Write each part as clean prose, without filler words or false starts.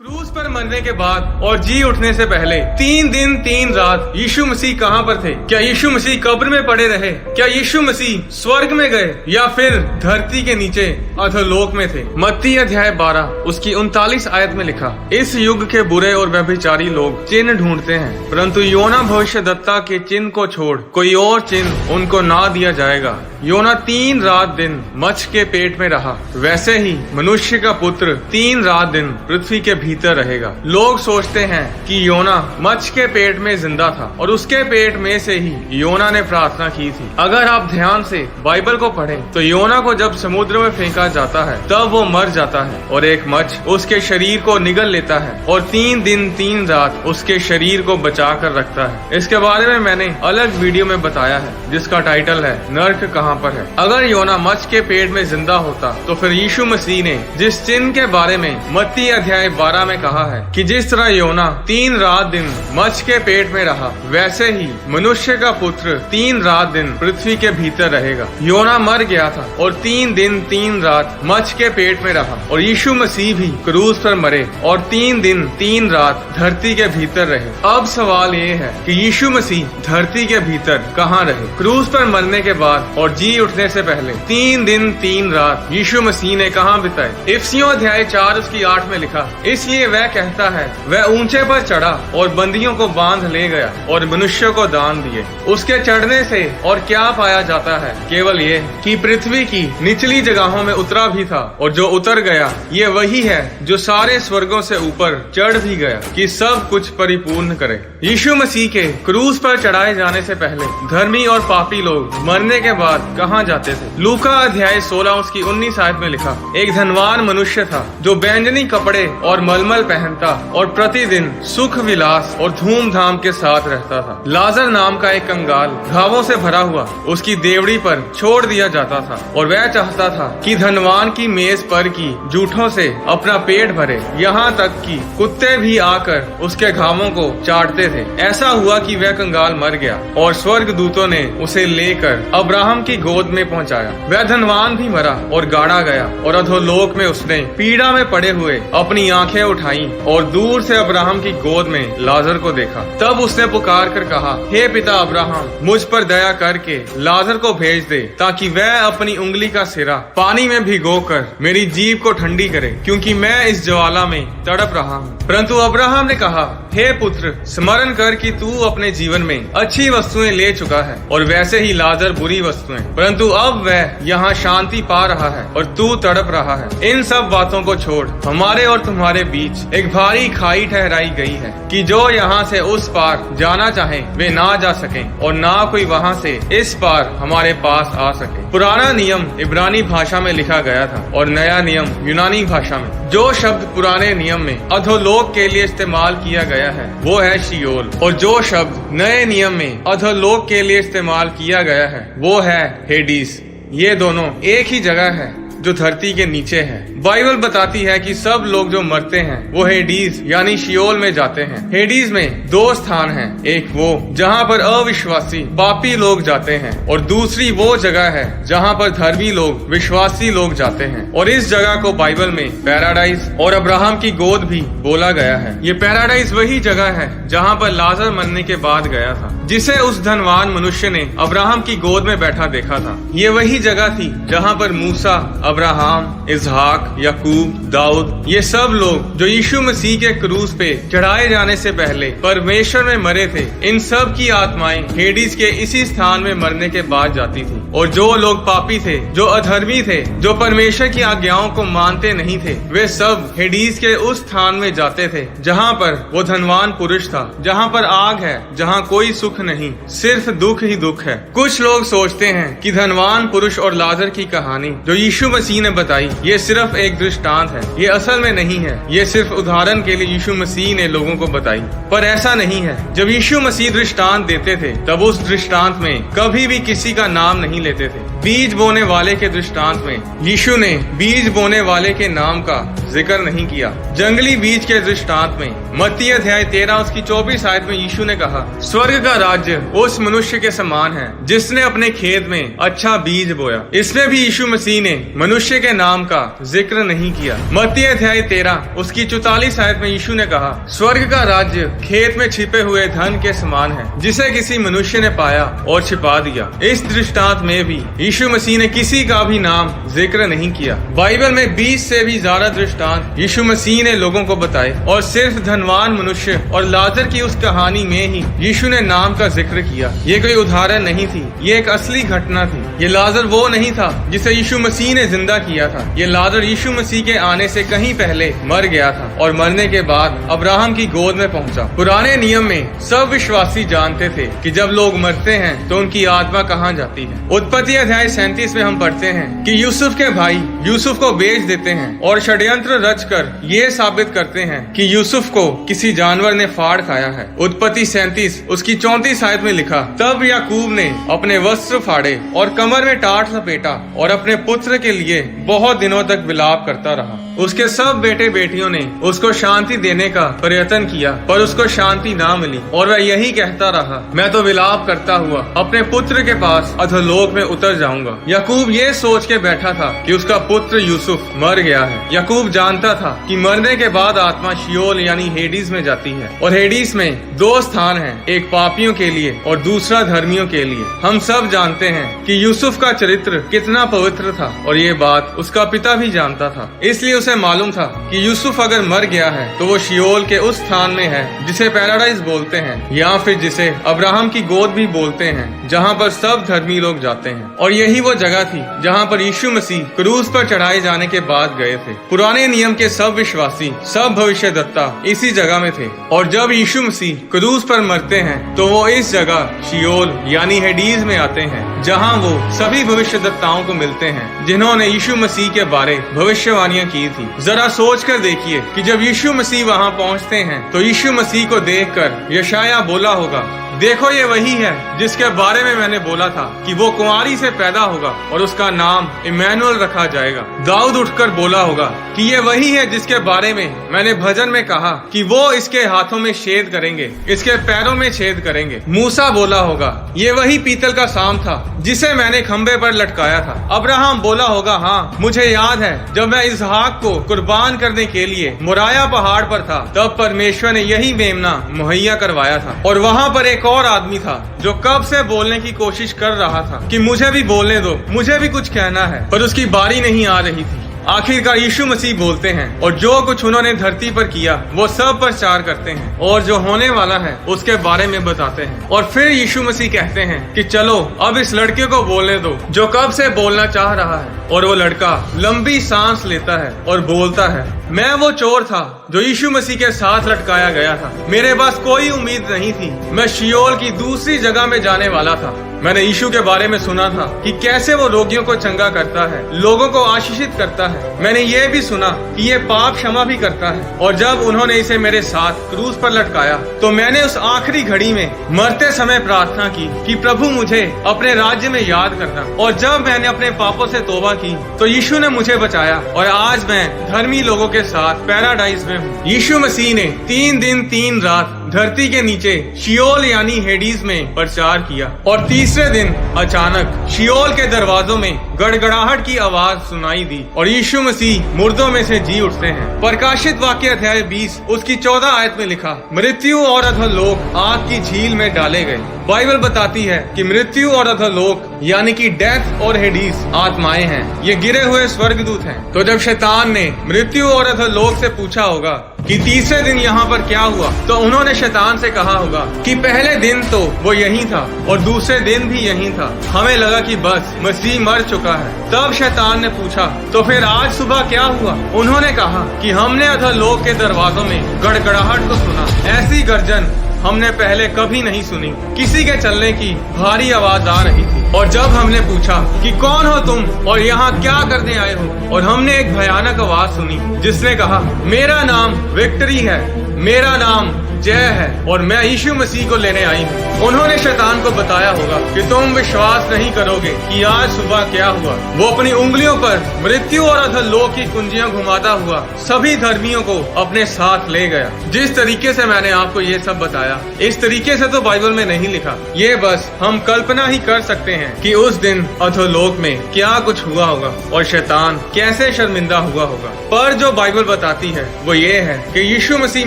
Cruise पर मरने के बाद और जी उठने से पहले 3 दिन 3 रात यीशु मसीह कहाँ पर थे? क्या यीशु मसीह कब्र में पड़े रहे? क्या यीशु मसीह स्वर्ग में गए या फिर धरती के नीचे अधोलोक में थे? मत्ती अध्याय 12 उसकी 39 आयत में लिखा, इस युग के बुरे और व्यभिचारी लोग चिन्ह ढूंढते हैं, परंतु योना भविष्यद्वक्ता के चिन्ह को छोड़ कोई और चिन्ह उनको ना दिया जाएगा। योना 3 रात दिन मच्छ के पेट में रहा, वैसे ही मनुष्य का पुत्र 3 रात दिन पृथ्वी के भीतर रहेगा। लोग सोचते हैं कि योना मच्छ के पेट में जिंदा था और उसके पेट में से ही योना ने प्रार्थना की थी। अगर आप ध्यान से बाइबल को पढ़ें तो योना को जब समुद्र में फेंका जाता है तब वो मर जाता है और एक मच्छ उसके शरीर को निगल लेता है और 3 दिन 3 रात उसके शरीर को बचा कर रखता है। इसके बारे में मैंने अलग वीडियो में बताया है जिसका टाइटल है नर्क कहाँ पर है। अगर योना मच्छ के पेट में जिंदा होता तो फिर यीशु मसीह ने जिस चिन्ह के बारे में मत्ती अध्याय 12 में कहा है कि जिस तरह योना 3 रात दिन मच्छ के पेट में रहा, वैसे ही मनुष्य का पुत्र 3 रात दिन पृथ्वी के भीतर रहेगा। योना मर गया था और 3 दिन 3 रात मच्छ के पेट में रहा और यीशु मसीह भी क्रूज पर मरे और 3 दिन 3 रात धरती के भीतर रहे। अब सवाल ये है कि यीशु मसीह धरती के भीतर कहाँ रहे? क्रूज पर मरने के बाद और जी उठने से पहले 3 दिन 3 रात यीशु मसीह ने कहाँ बिताए? इफिसियों अध्याय 4 उसकी 8 में लिखा, इसलिए वह कहता है, वह ऊंचे पर चढ़ा और बंदियों को बांध ले गया और मनुष्यों को दान दिए। उसके चढ़ने से और क्या पाया जाता है? केवल ये कि पृथ्वी की निचली जगहों में उतरा भी था और जो उतर गया ये वही है जो सारे स्वर्गों से ऊपर चढ़ भी गया कि सब कुछ परिपूर्ण करे। यीशु मसीह के क्रूज पर चढ़ाए जाने से पहले धर्मी और पापी लोग मरने के बाद कहाँ जाते थे? लूका अध्याय 16 उसकी 19 आयत में लिखा, एक धनवान मनुष्य था जो बैंजनी कपड़े और मलमल पहनता और प्रतिदिन सुख विलास और धूमधाम के साथ रहता था। लाजर नाम का एक कंगाल घावों से भरा हुआ उसकी देवड़ी पर छोड़ दिया जाता था और वह चाहता था कि धनवान की मेज पर की जूठों से अपना पेट भरे, यहाँ तक कि कुत्ते भी आकर उसके घावों को चाटते थे। ऐसा हुआ कि वह कंगाल मर गया और स्वर्ग दूतों ने उसे लेकर अब्राहम की गोद में पहुंचाया। वह धनवान भी मरा और गाड़ा गया और अधोलोक में उसने पीड़ा में पड़े हुए अपनी आंखें उठाई और दूर से अब्राहम की गोद में लाजर को देखा। तब उसने पुकार कर कहा, हे पिता अब्राहम, मुझ पर दया करके लाजर को भेज दे ताकि वह अपनी उंगली का सिरा पानी में भिगोकर मेरी जीभ को ठंडी करे, क्योंकि मैं इस ज्वाला में तड़प रहा हूँ। परंतु अब्राहम ने कहा, हे पुत्र, स्मरण कर कि तू अपने जीवन में अच्छी वस्तुएं ले चुका है और वैसे ही लाजर बुरी वस्तुएं, परंतु अब वह यहाँ शांति पा रहा है और तू तड़प रहा है। इन सब बातों को छोड़ हमारे और तुम्हारे बीच एक भारी खाई ठहराई गई है कि जो यहाँ से उस पार जाना चाहे वे ना जा सकें और ना कोई वहाँ से इस पार हमारे पास आ सके। पुराना नियम इब्रानी भाषा में लिखा गया था और नया नियम यूनानी भाषा में। जो शब्द पुराने नियम में अधोलोक के लिए इस्तेमाल किया गया है वो है शियोल, और जो शब्द नए नियम में अधोलोक के लिए इस्तेमाल किया गया है वो है हेडीस। ये दोनों एक ही जगह है जो धरती के नीचे है। बाइबल बताती है कि सब लोग जो मरते हैं वो हेडीज यानी शियोल में जाते हैं। हेडीज में 2 स्थान हैं, एक वो जहाँ पर अविश्वासी पापी लोग जाते हैं और दूसरी वो जगह है जहाँ पर धर्मी लोग विश्वासी लोग जाते हैं। और इस जगह को बाइबल में पैराडाइज और अब्राहम की गोद भी बोला गया है। ये पैराडाइज वही जगह है जहाँ पर लाजर मरने के बाद गया था, जिसे उस धनवान मनुष्य ने अब्राहम की गोद में बैठा देखा था। ये वही जगह थी जहाँ पर मूसा, अब्राहम, इसहाक, याकूब, दाऊद, ये सब लोग जो यीशु मसीह के क्रूज पे चढ़ाए जाने से पहले परमेश्वर में मरे थे, इन सब की आत्माएं हेडीज के इसी स्थान में मरने के बाद जाती थी। और जो लोग पापी थे, जो अधर्मी थे, जो परमेश्वर की आज्ञाओं को मानते नहीं थे, वे सब हेडीज के उस स्थान में जाते थे जहाँ पर वो धनवान पुरुष था, जहाँ पर आग है, जहाँ कोई सुख नहीं, सिर्फ दुख ही दुख है। कुछ लोग सोचते हैं कि धनवान पुरुष और लाजर की कहानी जो यीशु मसीह ने बताई ये सिर्फ एक दृष्टांत है। ये असल में नहीं है, ये सिर्फ उदाहरण के लिए यीशु मसीह ने लोगों को बताई। पर ऐसा नहीं है। जब यीशु मसीह दृष्टांत देते थे तब उस दृष्टांत में कभी भी किसी का नाम नहीं लेते थे। बीज बोने वाले के दृष्टांत में यीशु ने बीज बोने वाले के नाम का जिक्र नहीं किया। जंगली बीज के दृष्टांत में मत्ती अध्याय 13 उसकी 24 आयत में यीशु ने कहा, स्वर्ग का राज्य उस मनुष्य के समान है जिसने अपने खेत में अच्छा बीज बोया। इसमें भी यीशु मसीह ने मनुष्य के नाम का जिक्र नहीं किया। मत्ती अध्याय 13 उसकी 44 आयत में यीशु ने कहा, स्वर्ग का राज्य खेत में छिपे हुए धन के समान है जिसे किसी मनुष्य ने पाया और छिपा दिया। इस दृष्टांत में भी यीशु मसीह ने किसी का भी नाम जिक्र नहीं किया। बाइबल में 20 से भी ज्यादा दृष्टांत यीशु मसीह ने लोगों को बताए और सिर्फ धनवान मनुष्य और लाजर की उस कहानी में ही यीशु ने नाम का जिक्र किया। ये कोई उदाहरण नहीं थी, ये एक असली घटना थी। ये लाजर वो नहीं था जिसे यीशु मसीह ने जिंदा किया था। ये लाजर यीशु मसीह के आने से कहीं पहले मर गया था और मरने के बाद अब्राहम की गोद में पहुंचा। पुराने नियम में सब विश्वासी जानते थे कि जब लोग मरते हैं तो उनकी आत्मा कहाँ जाती है। उत्पत्ति अध्याय 37 में हम पढ़ते हैं कि यूसुफ के भाई यूसुफ को बेच देते हैं और षड्यंत्र रचकर ये साबित करते हैं कि यूसुफ को किसी जानवर ने फाड़ खाया है। उत्पत्ति 37 उसकी 34 आयत में लिखा, तब याकूब ने अपने वस्त्र फाड़े और कमर में टाट लपेटा और अपने पुत्र के लिए बहुत दिनों तक विलाप करता रहा। उसके सब बेटे बेटियों ने उसको शांति देने का प्रयत्न किया पर उसको शांति ना मिली और वह यही कहता रहा, मैं तो विलाप करता हुआ अपने पुत्र के पास अधोलोक में उतर जाऊंगा। याकूब ये सोच के बैठा था कि उसका पुत्र यूसुफ मर गया है। याकूब जानता था कि मरने के बाद आत्मा शियोल यानी हेडीज में जाती है और हेडीज में दो स्थान हैं, एक पापियों के लिए और दूसरा धर्मियों के लिए। हम सब जानते हैं कि यूसुफ का चरित्र कितना पवित्र था और ये बात उसका पिता भी जानता था। इसलिए उसे मालूम था कि यूसुफ अगर मर गया है तो वो शियोल के उस स्थान में है जिसे पैराडाइज बोलते हैं या फिर जिसे अब्राहम की गोद भी बोलते हैं, जहाँ पर सब धर्मी लोग जाते हैं। और यही वो जगह थी जहाँ पर यीशु मसीह क्रूस पर चढ़ाए जाने के बाद गए थे। पुराने नियम के सब विश्वासी, सब भविष्यद्वक्ता इसी जगह में थे और जब यीशु मसीह क्रूस पर मरते हैं तो वो इस जगह शियोल यानी हेडीज में आते हैं, जहाँ वो सभी भविष्यद्वक्ताओं को मिलते हैं जिन्होंने यीशु मसीह के बारे भविष्यवाणियां की थी। जरा सोच कर देखिए कि जब यीशु मसीह वहाँ पहुँचते हैं तो यीशु मसीह को देखकर यशायाह बोला होगा, देखो ये वही है जिसके बारे में मैंने बोला था कि वो कुंवारी से पैदा होगा और उसका नाम इमैनुअल रखा जाएगा। दाऊद उठकर बोला होगा कि ये वही है जिसके बारे में मैंने भजन में कहा कि वो इसके हाथों में छेद करेंगे, इसके पैरों में छेद करेंगे। मूसा बोला होगा, ये वही पीतल का सांप था जिसे मैंने खंबे पर लटकाया था। अब्राहम बोला होगा, हाँ मुझे याद है जब मैं इसहाक को कुर्बान करने के लिए मोराया पहाड़ पर था तब परमेश्वर ने यही मेमना मुहैया करवाया था। और वहाँ पर एक और आदमी था जो कब से बोलने की कोशिश कर रहा था कि मुझे भी बोलने दो, मुझे भी कुछ कहना है, पर उसकी बारी नहीं आ रही थी। आखिरकार यीशु मसीह बोलते हैं और जो कुछ उन्होंने धरती पर किया वो सब प्रचार करते हैं और जो होने वाला है उसके बारे में बताते हैं। और फिर यीशु मसीह कहते हैं कि चलो अब इस लड़के को बोलने दो जो कब से बोलना चाह रहा है। और वो लड़का लंबी सांस लेता है और बोलता है, मैं वो चोर था जो यीशु मसीह के साथ लटकाया गया था। मेरे पास कोई उम्मीद नहीं थी, मैं शियोल की दूसरी जगह में जाने वाला था। मैंने यीशु के बारे में सुना था कि कैसे वो रोगियों को चंगा करता है, लोगों को आशीषित करता है। मैंने ये भी सुना कि ये पाप क्षमा भी करता है। और जब उन्होंने इसे मेरे साथ क्रूस पर लटकाया तो मैंने उस आखिरी घड़ी में मरते समय प्रार्थना की कि प्रभु मुझे अपने राज्य में याद करना। और जब मैंने अपने पापों से तौबा की तो यीशु ने मुझे बचाया और आज मैं धर्मी लोगों के साथ पैराडाइज में हूँ। यीशु मसीह ने 3 दिन 3 रात धरती के नीचे शियोल यानी हेडीज में प्रचार किया और तीसरे दिन अचानक शियोल के दरवाजों में गड़गड़ाहट की आवाज सुनाई दी और यीशु मसीह मुर्दों में से जी उठते हैं। प्रकाशित वाक्य अध्याय 20 उसकी 14 आयत में लिखा, मृत्यु और अधोलोक आग की झील में डाले गए। बाइबल बताती है कि मृत्यु और अधोलोक यानी कि डेथ और हेडीज आत्माएं हैं, ये गिरे हुए स्वर्गदूत हैं। तो जब शैतान ने मृत्यु और अधोलोक से पूछा होगा कि तीसरे दिन यहाँ पर क्या हुआ, तो उन्होंने शैतान से कहा होगा कि पहले दिन तो वो यही था और दूसरे दिन भी यही था, हमें लगा कि बस मसीह मर चुका है। तब शैतान ने पूछा, तो फिर आज सुबह क्या हुआ? उन्होंने कहा कि हमने अधोलोक के दरवाजों में गड़गड़ाहट को सुना, ऐसी गर्जन हमने पहले कभी नहीं सुनी, किसी के चलने की भारी आवाज आ रही थी। और जब हमने पूछा कि कौन हो तुम और यहाँ क्या करने आए हो, और हमने एक भयानक आवाज सुनी जिसने कहा, मेरा नाम विक्ट्री है, मेरा नाम जय है और मैं यीशु मसीह को लेने आई हूँ। उन्होंने शैतान को बताया होगा कि तुम विश्वास नहीं करोगे कि आज सुबह क्या हुआ। वो अपनी उंगलियों पर मृत्यु और अधोलोक की कुंजियां घुमाता हुआ सभी धर्मियों को अपने साथ ले गया। जिस तरीके से मैंने आपको ये सब बताया, इस तरीके से तो बाइबल में नहीं लिखा। ये बस हम कल्पना ही कर सकते हैं कि उस दिन अधोलोक में क्या कुछ हुआ होगा और शैतान कैसे शर्मिंदा हुआ होगा। पर जो बाइबल बताती है वो ये है कि यीशु मसीह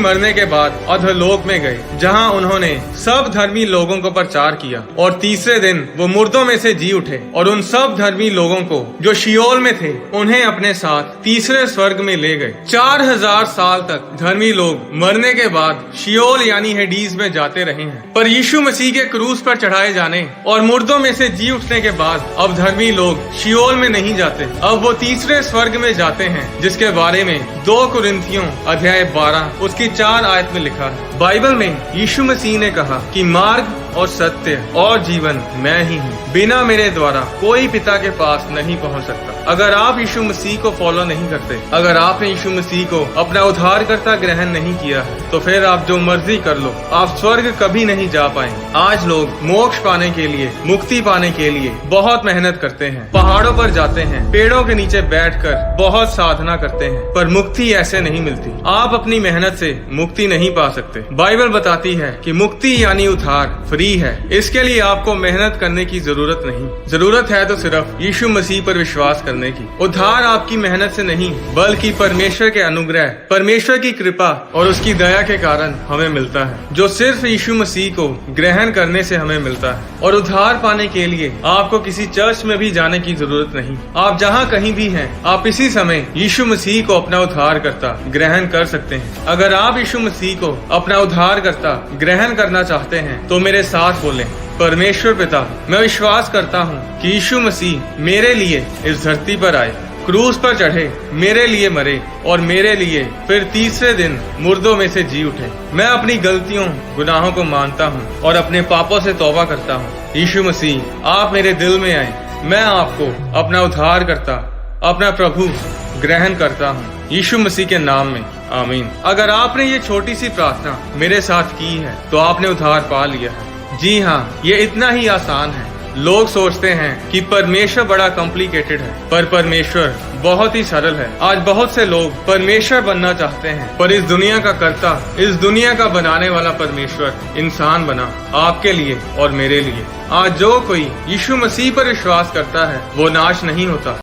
मरने के बाद अधोलोक में गए, जहां उन्होंने सब धर्मी लोगों को प्रचार किया और तीसरे दिन वो मुर्दों में से जी उठे और उन सब धर्मी लोगों को जो शियोल में थे उन्हें अपने साथ तीसरे स्वर्ग में ले गए। 4000 साल तक धर्मी लोग मरने के बाद शियोल यानी हेडीज में जाते रहे हैं। पर यीशु मसीह के क्रूस पर चढ़ाए जाने और मुर्दों में से जी उठने के बाद अब धर्मी लोग शियोल में नहीं जाते, अब वो तीसरे स्वर्ग में जाते हैं, जिसके बारे में 2 कुरिन्थियों अध्याय 12 उसकी 4 आयत में लिखा है। बाइबल में यीशु मसीह ने कहा कि मार्ग और सत्य और जीवन मैं ही हूँ, बिना मेरे द्वारा कोई पिता के पास नहीं पहुँच सकता। अगर आप यीशु मसीह को फॉलो नहीं करते, अगर आपने यीशु मसीह को अपना उद्धारकर्ता ग्रहण नहीं किया है, तो फिर आप जो मर्जी कर लो, आप स्वर्ग कभी नहीं जा पाएंगे। आज लोग मोक्ष पाने के लिए, मुक्ति पाने के लिए बहुत मेहनत करते हैं, पहाड़ों पर जाते हैं, पेड़ों के नीचे बैठकर बहुत साधना करते हैं, पर मुक्ति ऐसे नहीं मिलती। आप अपनी मेहनत से मुक्ति नहीं पा सकते। बाइबल बताती है कि मुक्ति यानी उद्धार फ्री है। इसके लिए आपको मेहनत करने की जरूरत नहीं, जरूरत है तो सिर्फ यीशु मसीह पर विश्वास करने की। उद्धार आपकी मेहनत से नहीं, बल्कि परमेश्वर के अनुग्रह, परमेश्वर की कृपा और उसकी दया के कारण हमें मिलता है, जो सिर्फ यीशु मसीह को ग्रहण करने से हमें मिलता है। और उद्धार पाने के लिए आपको किसी चर्च में भी जाने की जरूरत नहीं। आप जहाँ कहीं भी हैं, आप इसी समय यीशु मसीह को अपना उद्धारकर्ता ग्रहण कर सकते हैं। अगर आप यीशु मसीह को अपना उद्धारकर्ता ग्रहण करना चाहते हैं तो मेरे साथ बोलें, परमेश्वर पिता, मैं विश्वास करता हूँ कि यीशु मसीह मेरे लिए इस धरती पर आए, क्रूस पर चढ़े, मेरे लिए मरे और मेरे लिए फिर तीसरे दिन मुर्दों में से जी उठे। मैं अपनी गलतियों, गुनाहों को मानता हूँ और अपने पापों से तौबा करता हूँ। यीशु मसीह, आप मेरे दिल में आए, मैं आपको अपना उद्धारकर्ता, अपना प्रभु ग्रहण करता हूँ, यीशु मसीह के नाम में, आमीन। अगर आपने ये छोटी सी प्रार्थना मेरे साथ की है तो आपने उद्धार पा लिया है। जी हाँ, ये इतना ही आसान है। लोग सोचते हैं कि परमेश्वर बड़ा कॉम्प्लिकेटेड है, पर परमेश्वर बहुत ही सरल है। आज बहुत से लोग परमेश्वर बनना चाहते हैं, पर इस दुनिया का कर्ता, इस दुनिया का बनाने वाला परमेश्वर इंसान बना आपके लिए और मेरे लिए। आज जो कोई यीशु मसीह पर विश्वास करता है वो नाश नहीं होता।